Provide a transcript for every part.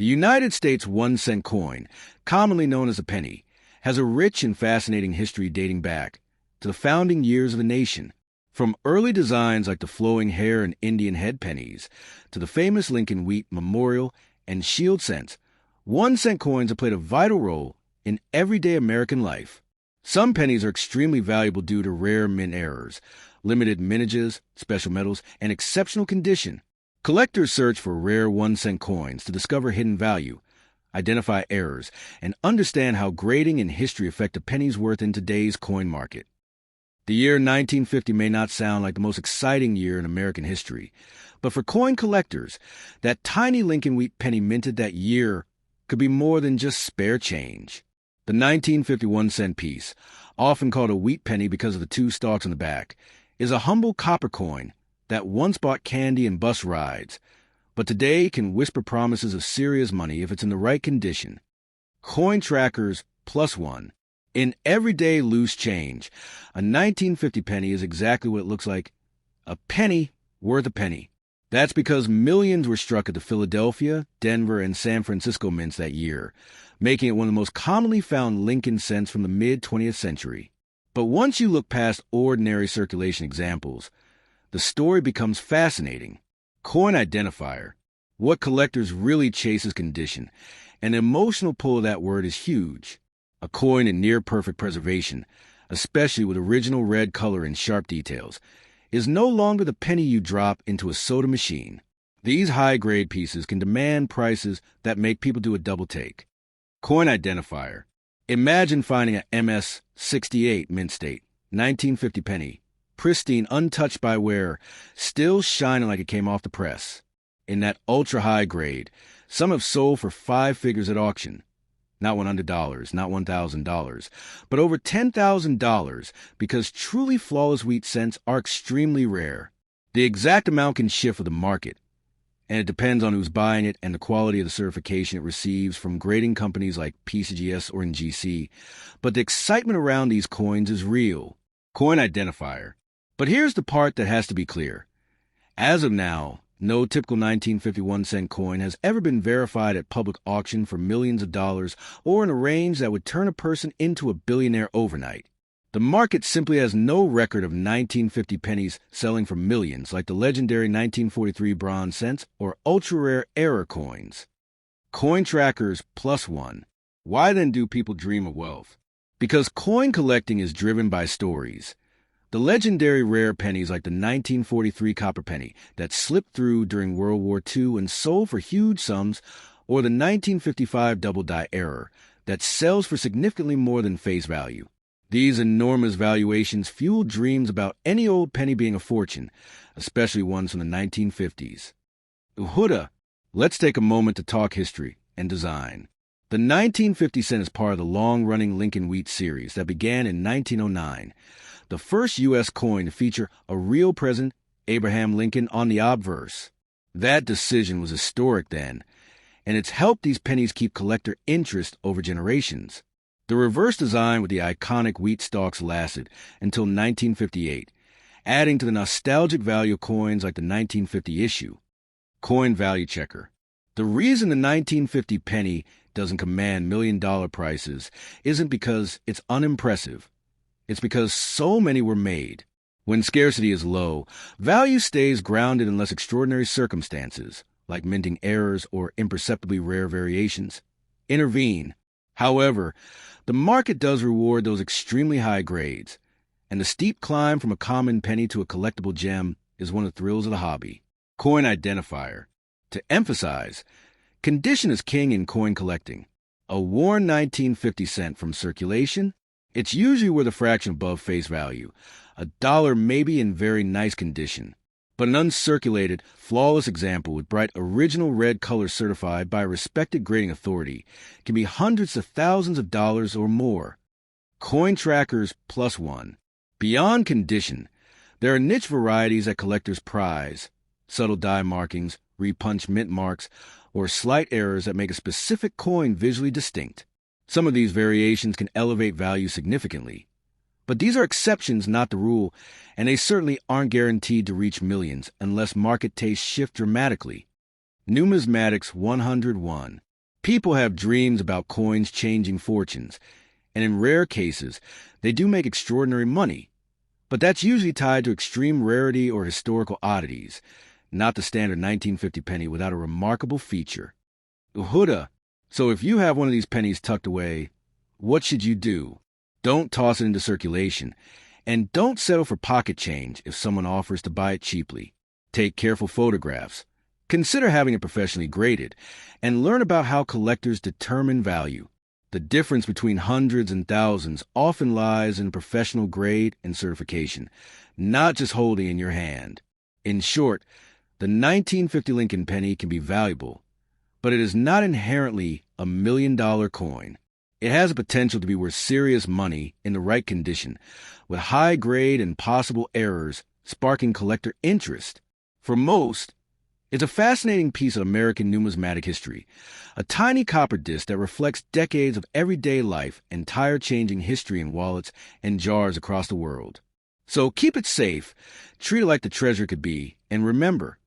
The United States 1-cent coin, commonly known as a penny, has a rich and fascinating history dating back to the founding years of the nation. From early designs like the flowing hair and Indian head pennies to the famous Lincoln Wheat Memorial and Shield cents, 1-cent coins have played a vital role in everyday American life. Some pennies are extremely valuable due to rare mint errors, limited mintages, special metals, and exceptional condition. Collectors search for rare 1-cent coins to discover hidden value, identify errors, and understand how grading and history affect a penny's worth in today's coin market. The year 1950 may not sound like the most exciting year in American history, but for coin collectors, that tiny Lincoln Wheat penny minted that year could be more than just spare change. The 1951-cent piece, often called a wheat penny because of the two stalks on the back, is a humble copper coin that once bought candy and bus rides, but today can whisper promises of serious money if it's in the right condition. Coin trackers +1. In everyday loose change, a 1950 penny is exactly what it looks like: a penny worth a penny. That's because millions were struck at the Philadelphia, Denver, and San Francisco mints that year, making it one of the most commonly found Lincoln cents from the mid-20th century. But once you look past ordinary circulation examples, the story becomes fascinating. Coin identifier. What collectors really chase is condition, and the emotional pull of that word is huge. A coin in near-perfect preservation, especially with original red color and sharp details, is no longer the penny you drop into a soda machine. These high-grade pieces can demand prices that make people do a double take. Coin identifier. Imagine finding a MS-68 mint state, 1950 penny, pristine, untouched by wear, still shining like it came off the press. In that ultra-high grade, some have sold for 5 figures at auction. Not $100, not $1,000, but over $10,000 because truly flawless wheat cents are extremely rare. The exact amount can shift with the market, and it depends on who's buying it and the quality of the certification it receives from grading companies like PCGS or NGC, but the excitement around these coins is real. Coin identifier. But here's the part that has to be clear. As of now, no typical 1951-cent coin has ever been verified at public auction for millions of dollars or in a range that would turn a person into a billionaire overnight. The market simply has no record of 1950 pennies selling for millions like the legendary 1943 bronze cents or ultra-rare error coins. Coin trackers +1. Why then do people dream of wealth? Because coin collecting is driven by stories. The legendary rare pennies like the 1943 copper penny that slipped through during World War II and sold for huge sums, or the 1955 double die error that sells for significantly more than face value. These enormous valuations fuel dreams about any old penny being a fortune, especially ones from the 1950s. Huda, let's take a moment to talk history and design. The 1950 cent is part of the long-running Lincoln Wheat series that began in 1909. The first U.S. coin to feature a real President, Abraham Lincoln, on the obverse. That decision was historic then, and it's helped these pennies keep collector interest over generations. The reverse design with the iconic wheat stalks lasted until 1958, adding to the nostalgic value of coins like the 1950 issue. Coin value checker. The reason the 1950 penny doesn't command million-dollar prices isn't because it's unimpressive. It's because so many were made. When scarcity is low, value stays grounded in less extraordinary circumstances, like minting errors or imperceptibly rare variations, intervene. However, the market does reward those extremely high grades, and the steep climb from a common penny to a collectible gem is one of the thrills of the hobby. Coin identifier. To emphasize, condition is king in coin collecting. A worn 1950 cent from circulation, it's usually worth a fraction above face value, $1 maybe in very nice condition. But an uncirculated, flawless example with bright original red color certified by a respected grading authority can be hundreds of thousands of dollars or more. Coin trackers +1. Beyond condition, there are niche varieties that collectors prize: subtle die markings, repunched mint marks, or slight errors that make a specific coin visually distinct. Some of these variations can elevate value significantly. But these are exceptions, not the rule, and they certainly aren't guaranteed to reach millions unless market tastes shift dramatically. Numismatics 101. People have dreams about coins changing fortunes, and in rare cases, they do make extraordinary money. But that's usually tied to extreme rarity or historical oddities, not the standard 1950 penny without a remarkable feature. Huda. So if you have one of these pennies tucked away, what should you do? Don't toss it into circulation, and don't settle for pocket change if someone offers to buy it cheaply. Take careful photographs. Consider having it professionally graded, and learn about how collectors determine value. The difference between hundreds and thousands often lies in professional grade and certification, not just holding in your hand. In short, the 1950 Lincoln penny can be valuable, but it is not inherently a $1,000,000 coin. It has the potential to be worth serious money in the right condition, with high grade and possible errors sparking collector interest. For most, it's a fascinating piece of American numismatic history, a tiny copper disc that reflects decades of everyday life and tire-changing history in wallets and jars across the world. So keep it safe, treat it like the treasure could be, and remember,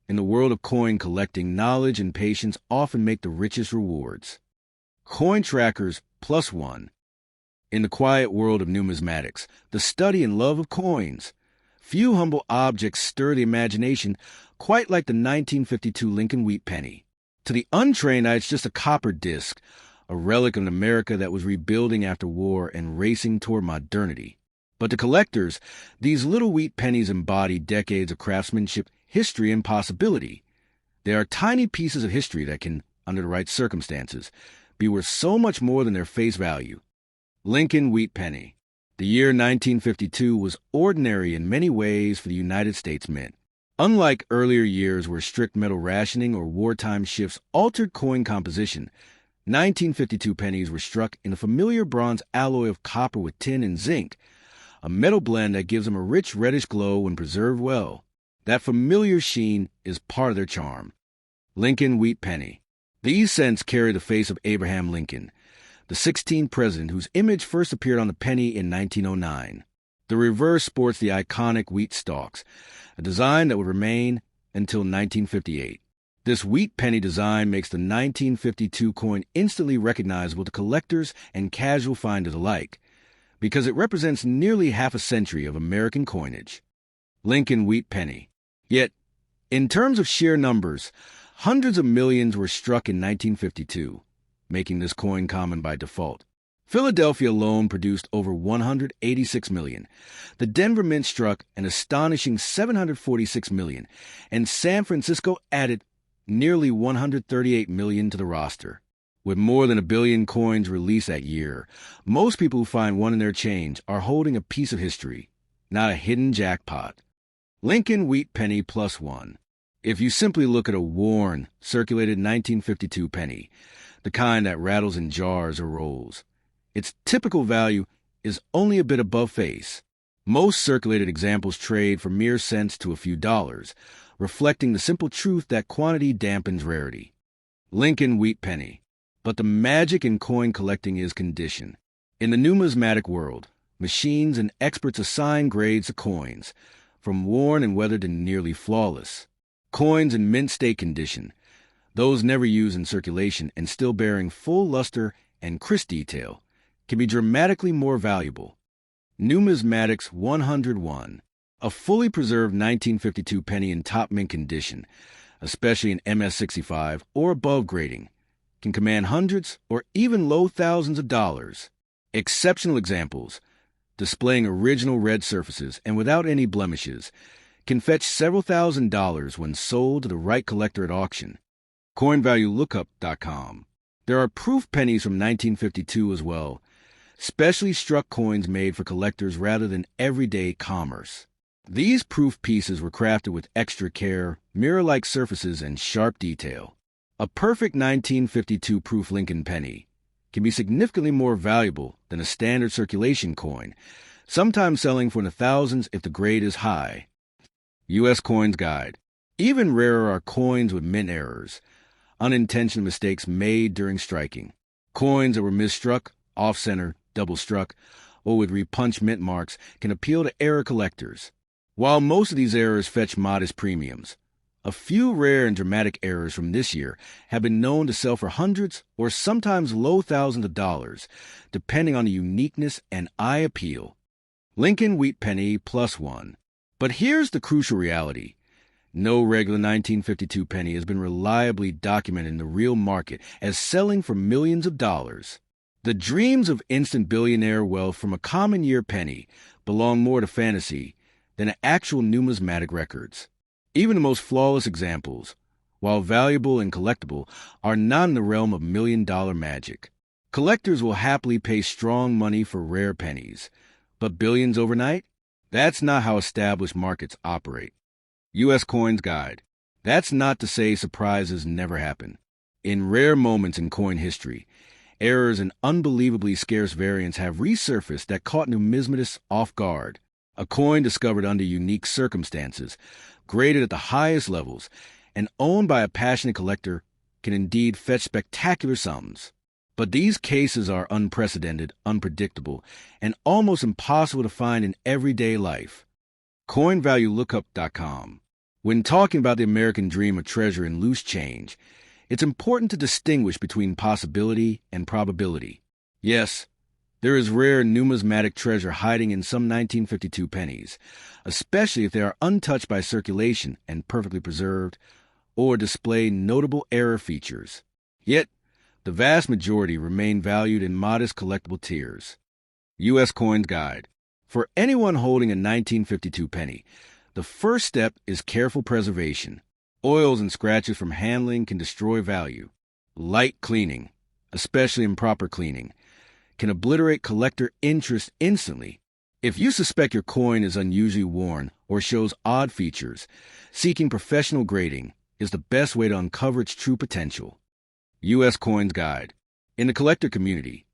in the world of coin collecting, knowledge and patience often make the richest rewards. Coin Trackers +1. In the quiet world of numismatics, the study and love of coins, few humble objects stir the imagination quite like the 1952 Lincoln wheat penny. To the untrained eye, it's just a copper disc, a relic of an America that was rebuilding after war and racing toward modernity. But to collectors, these little wheat pennies embody decades of craftsmanship, history, and possibility. They are tiny pieces of history that can, under the right circumstances, be worth so much more than their face value. Lincoln wheat penny. The year 1952 was ordinary in many ways for the United States Mint. Unlike earlier years where strict metal rationing or wartime shifts altered coin composition, 1952 pennies were struck in a familiar bronze alloy of copper with tin and zinc, a metal blend that gives them a rich reddish glow when preserved well. That familiar sheen is part of their charm. Lincoln wheat penny. These cents carry the face of Abraham Lincoln, the 16th president whose image first appeared on the penny in 1909. The reverse sports the iconic wheat stalks, a design that would remain until 1958. This wheat penny design makes the 1952 coin instantly recognizable to collectors and casual finders alike, because it represents nearly half a century of American coinage. Lincoln wheat penny. Yet, in terms of sheer numbers, hundreds of millions were struck in 1952, making this coin common by default. Philadelphia alone produced over 186 million. The Denver Mint struck an astonishing 746 million, and San Francisco added nearly 138 million to the roster. With more than 1 billion coins released that year, most people who find one in their change are holding a piece of history, not a hidden jackpot. Lincoln wheat penny +1. If you simply look at a worn, circulated 1952 penny, the kind that rattles in jars or rolls, its typical value is only a bit above face. Most circulated examples trade for mere cents to a few dollars, reflecting the simple truth that quantity dampens rarity. Lincoln wheat penny. But the magic in coin collecting is condition. In the numismatic world, machines and experts assign grades to coins, from worn and weathered to nearly flawless. Coins in mint state condition, those never used in circulation and still bearing full luster and crisp detail, can be dramatically more valuable. Numismatics 101. A fully preserved 1952 penny in top mint condition, especially in MS-65 or above grading, can command hundreds or even low thousands of dollars. Exceptional examples, displaying original red surfaces and without any blemishes, can fetch several $1,000s when sold to the right collector at auction. CoinValueLookup.com. There are proof pennies from 1952 as well, specially struck coins made for collectors rather than everyday commerce. These proof pieces were crafted with extra care, mirror-like surfaces, and sharp detail. A perfect 1952 proof Lincoln penny can be significantly more valuable than a standard circulation coin, sometimes selling for in the thousands if the grade is high. U.S. Coins Guide. Even rarer are coins with mint errors, unintentional mistakes made during striking. Coins that were misstruck, off-center, double-struck, or with repunched mint marks can appeal to error collectors. While most of these errors fetch modest premiums, A few rare and dramatic errors from this year have been known to sell for hundreds or sometimes low thousands of dollars, depending on the uniqueness and eye appeal. Lincoln Wheat Penny +1. But here's the crucial reality. No regular 1952 penny has been reliably documented in the real market as selling for millions of dollars. The dreams of instant billionaire wealth from a common year penny belong more to fantasy than to actual numismatic records. Even the most flawless examples, while valuable and collectible, are not in the realm of million-dollar magic. Collectors will happily pay strong money for rare pennies, but billions overnight? That's not how established markets operate. U.S. Coins Guide. That's not to say surprises never happen. In rare moments in coin history, errors and unbelievably scarce variants have resurfaced that caught numismatists off guard. A coin discovered under unique circumstances, graded at the highest levels, and owned by a passionate collector can indeed fetch spectacular sums. But these cases are unprecedented, unpredictable, and almost impossible to find in everyday life. CoinValueLookup.com. When talking about the American dream of treasure in loose change, it's important to distinguish between possibility and probability. Yes, there is rare numismatic treasure hiding in some 1952 pennies, especially if they are untouched by circulation and perfectly preserved, or display notable error features. Yet, the vast majority remain valued in modest collectible tiers. U.S. Coins Guide. For anyone holding a 1952 penny, the first step is careful preservation. Oils and scratches from handling can destroy value. Light cleaning, especially improper cleaning, can obliterate collector interest instantly. If you suspect your coin is unusually worn or shows odd features, seeking professional grading is the best way to uncover its true potential. U.S. Coins Guide. In the collector community,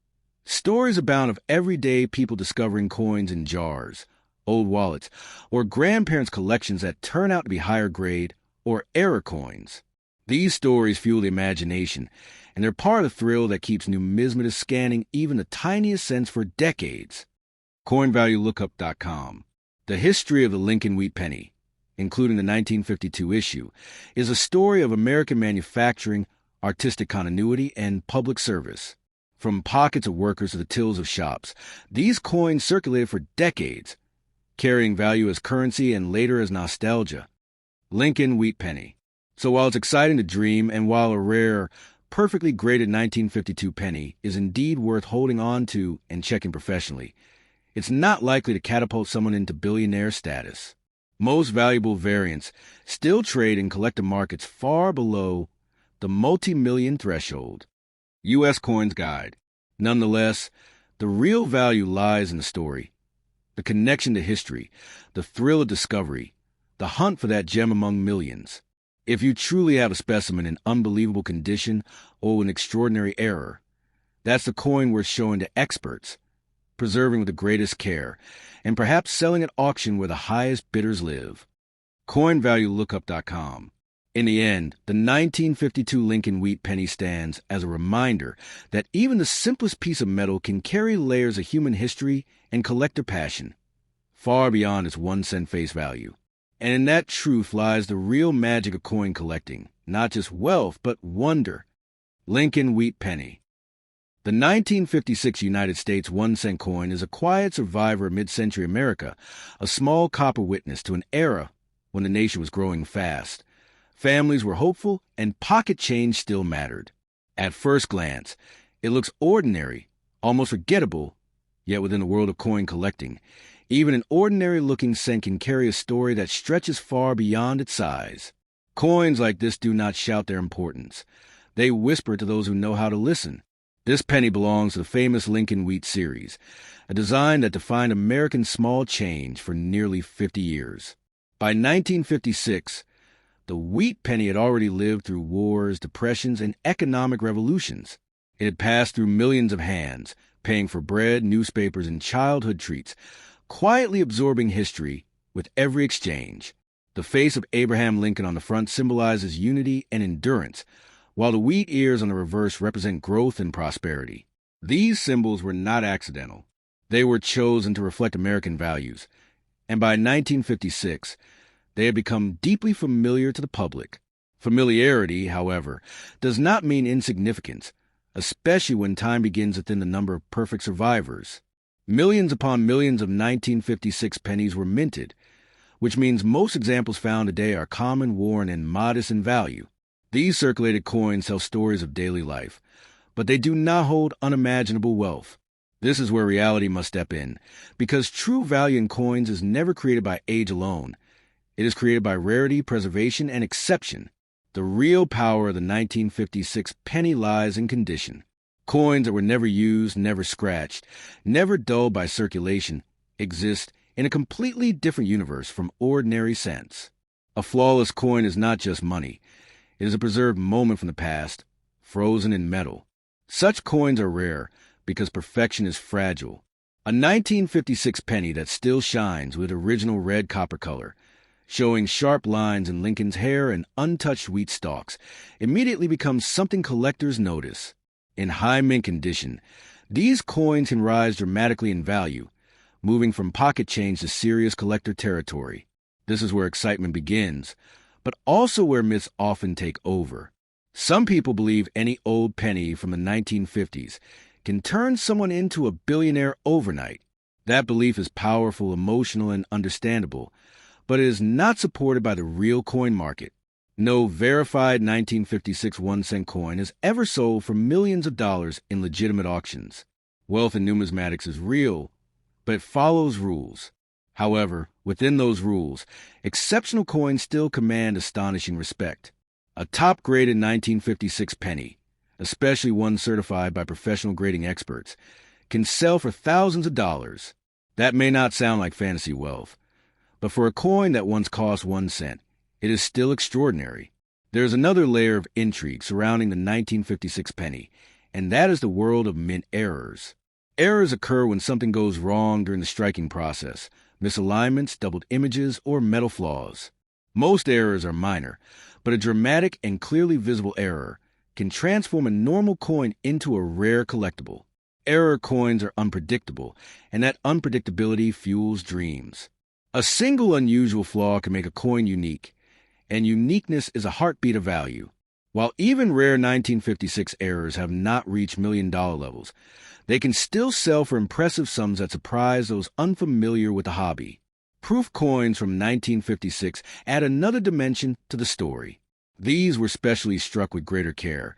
stories abound of everyday people discovering coins in jars, old wallets, or grandparents' collections that turn out to be higher grade or error coins. These stories fuel the imagination, and they're part of the thrill that keeps numismatists scanning even the tiniest cents for decades. CoinValueLookup.com. The history of the Lincoln Wheat Penny, including the 1952 issue, is a story of American manufacturing, artistic continuity, and public service. From pockets of workers to the tills of shops, these coins circulated for decades, carrying value as currency and later as nostalgia. Lincoln Wheat Penny. So while it's exciting to dream, and while a rare, perfectly graded 1952 penny is indeed worth holding on to and checking professionally, it's not likely to catapult someone into billionaire status. Most valuable variants still trade in collector markets far below the multi-million threshold. U.S. Coins Guide. Nonetheless, the real value lies in the story, the connection to history, the thrill of discovery, the hunt for that gem among millions. If you truly have a specimen in unbelievable condition or an extraordinary error, that's the coin worth showing to experts, preserving with the greatest care, and perhaps selling at auction where the highest bidders live. CoinValueLookup.com. In the end, the 1952 Lincoln Wheat Penny stands as a reminder that even the simplest piece of metal can carry layers of human history and collector passion, far beyond its 1-cent face value. And in that truth lies the real magic of coin collecting, not just wealth, but wonder. Lincoln Wheat Penny. The 1956 United States 1-cent coin is a quiet survivor of mid-century America, a small copper witness to an era when the nation was growing fast. Families were hopeful, and pocket change still mattered. At first glance, it looks ordinary, almost forgettable, yet within the world of coin collecting, even an ordinary-looking cent can carry a story that stretches far beyond its size. Coins like this do not shout their importance. They whisper to those who know how to listen. This penny belongs to the famous Lincoln Wheat series, a design that defined American small change for nearly 50 years. By 1956, the wheat penny had already lived through wars, depressions, and economic revolutions. It had passed through millions of hands, paying for bread, newspapers, and childhood treats, quietly absorbing history with every exchange. The face of Abraham Lincoln on the front symbolizes unity and endurance, while the wheat ears on the reverse represent growth and prosperity. These symbols were not accidental. They were chosen to reflect American values. And by 1956, They had become deeply familiar to the public. Familiarity, however, does not mean insignificance, especially when time begins within the number of perfect survivors. Millions upon millions of 1956 pennies were minted, which means most examples found today are common, worn, and modest in value. These circulated coins tell stories of daily life, but they do not hold unimaginable wealth. This is where reality must step in, because true value in coins is never created by age alone. It is created by rarity, preservation, and exception. The real power of the 1956 penny lies in condition. Coins that were never used, never scratched, never dulled by circulation, exist in a completely different universe from ordinary cents. A flawless coin is not just money. It is a preserved moment from the past, frozen in metal. Such coins are rare because perfection is fragile. A 1956 penny that still shines with original red copper color, showing sharp lines in Lincoln's hair and untouched wheat stalks, immediately becomes something collectors notice. In high mint condition, these coins can rise dramatically in value, moving from pocket change to serious collector territory. This is where excitement begins, but also where myths often take over. Some people believe any old penny from the 1950s can turn someone into a billionaire overnight. That belief is powerful, emotional, and understandable, but it is not supported by the real coin market. No verified 1956 1-cent coin has ever sold for millions of dollars in legitimate auctions. Wealth in numismatics is real, but it follows rules. However, within those rules, exceptional coins still command astonishing respect. A top-graded 1956 penny, especially one certified by professional grading experts, can sell for thousands of dollars. That may not sound like fantasy wealth, but for a coin that once cost 1 cent, it is still extraordinary. There is another layer of intrigue surrounding the 1956 penny, and that is the world of mint errors. Errors occur when something goes wrong during the striking process, misalignments, doubled images, or metal flaws. Most errors are minor, but a dramatic and clearly visible error can transform a normal coin into a rare collectible. Error coins are unpredictable, and that unpredictability fuels dreams. A single unusual flaw can make a coin unique, and uniqueness is a heartbeat of value. While even rare 1956 errors have not reached million-dollar levels, they can still sell for impressive sums that surprise those unfamiliar with the hobby. Proof coins from 1956 add another dimension to the story. These were specially struck with greater care,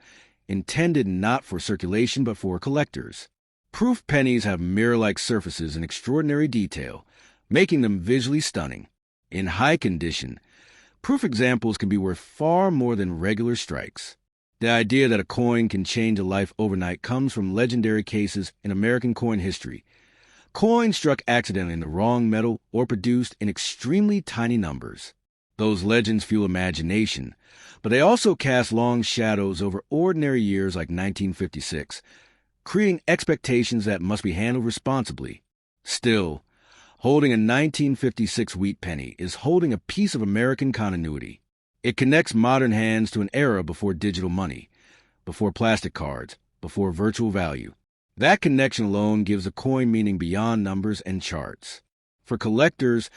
intended not for circulation but for collectors. Proof pennies have mirror-like surfaces and extraordinary detail, making them visually stunning. In high condition, proof examples can be worth far more than regular strikes. The idea that a coin can change a life overnight comes from legendary cases in American coin history. Coins struck accidentally in the wrong metal or produced in extremely tiny numbers. Those legends fuel imagination, but they also cast long shadows over ordinary years like 1956, creating expectations that must be handled responsibly. Still, holding a 1956 wheat penny is holding a piece of American continuity. It connects modern hands to an era before digital money, before plastic cards, before virtual value. That connection alone gives a coin meaning beyond numbers and charts. For collectors,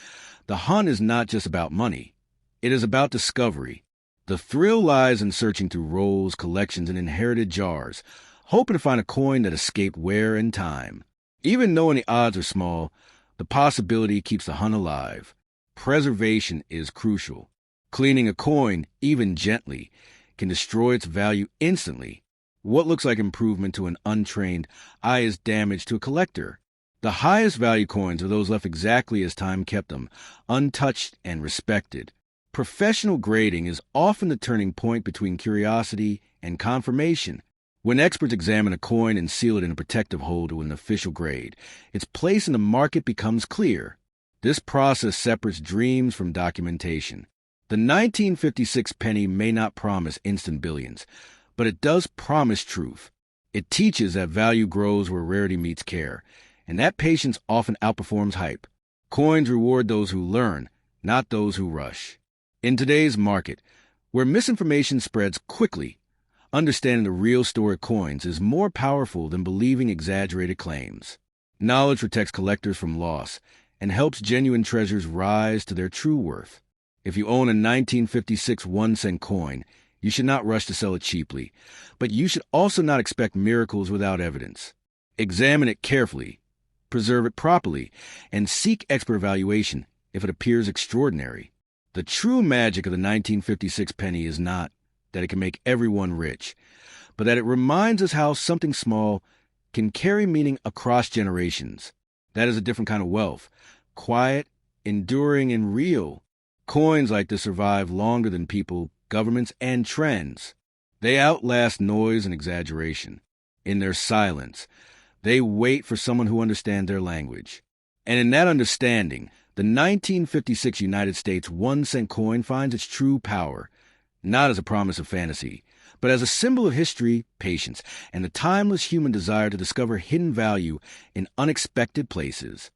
the hunt is not just about money. It is about discovery. The thrill lies in searching through rolls, collections, and inherited jars, hoping to find a coin that escaped wear and time. Even knowing the odds are small, the possibility keeps the hunt alive. Preservation is crucial. Cleaning a coin, even gently, can destroy its value instantly. What looks like improvement to an untrained eye is damage to a collector. The highest value coins are those left exactly as time kept them, untouched and respected. Professional grading is often the turning point between curiosity and confirmation. When experts examine a coin and seal it in a protective holder with an official grade, its place in the market becomes clear. This process separates dreams from documentation. The 1956 penny may not promise instant billions, but it does promise truth. It teaches that value grows where rarity meets care, and that patience often outperforms hype. Coins reward those who learn, not those who rush. In today's market, where misinformation spreads quickly, understanding the real story of coins is more powerful than believing exaggerated claims. Knowledge protects collectors from loss and helps genuine treasures rise to their true worth. If you own a 1956 1-cent coin, you should not rush to sell it cheaply, but you should also not expect miracles without evidence. Examine it carefully, preserve it properly, and seek expert evaluation if it appears extraordinary. The true magic of the 1956 penny is not that it can make everyone rich, but that it reminds us how something small can carry meaning across generations. That is a different kind of wealth, quiet, enduring, and real. Coins like this survive longer than people, governments, and trends. They outlast noise and exaggeration. In their silence, they wait for someone who understands their language. And in that understanding, the 1956 United States 1-cent coin finds its true power, not as a promise of fantasy, but as a symbol of history, patience, and the timeless human desire to discover hidden value in unexpected places.